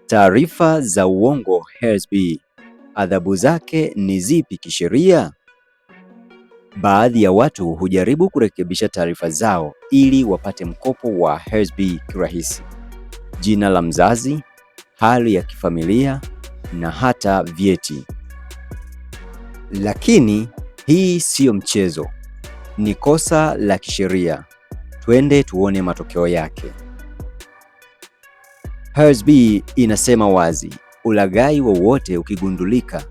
Taarifa za uongo HSB, adhabu zake ni zipi kisheria? Baadhi ya watu hujaribu kurekebisha taarifa zao ili wapate mkopo wa HSB kirahisi. Jina la mzazi, hali ya kifamilia na hata vyeti. Lakini hii siyo mchezo. Ni kosa la kisheria. Twende tuone matokeo yake. HSB inasema wazi, ulaghai wowote ukigundulika,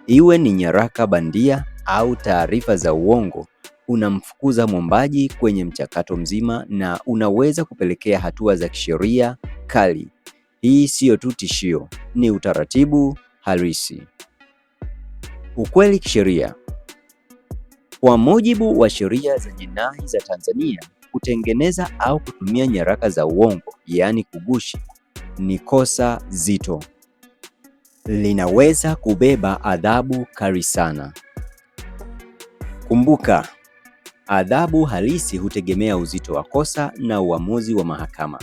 iwe ni nyaraka bandia au taarifa za uongo, unamfukuza mwombaji kwenye mchakato mzima na unaweza kupelekea hatua za kisheria kali. Hii siyo tu tishio, ni utaratibu halisi. Ukweli kisheria. Kwa mujibu wa sheria za jinai za Tanzania, kutengeneza au kutumia nyaraka za uongo, yaani kugushi, ni kosa zito. Linaweza kubeba adhabu kali sana. Kumbuka, adhabu halisi hutegemea uzito wa kosa na uamuzi wa mahakama.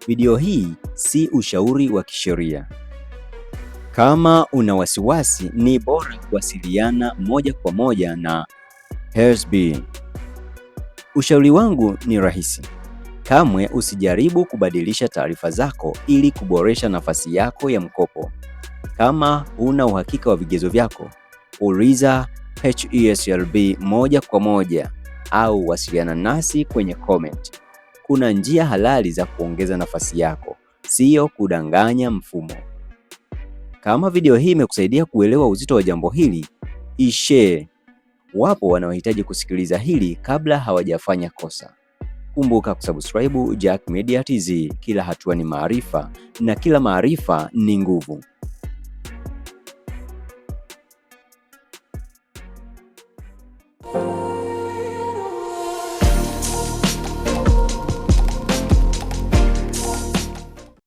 Video hii si ushauri wa kisheria. Kama una wasiwasi, ni bora kuwasiliana moja kwa moja na HSB. Ushauri wangu ni rahisi. Kamwe usijaribu kubadilisha taarifa zako ili kuboresha nafasi yako ya mkopo. Kama huna uhakika wa vigezo vyako, uliza HESLB moja kwa moja au wasiliana nasi kwenye comment. Kuna njia halali za kuongeza nafasi yako, siyo kudanganya mfumo. Kama video hii imekusaidia kuelewa uzito wa jambo hili, ishare. Wapo wanaohitaji kusikiliza hili kabla hawajafanya kosa. Kumbuka kusubscribe Jack Media TZ. Kila hatua ni maarifa na kila maarifa ni nguvu.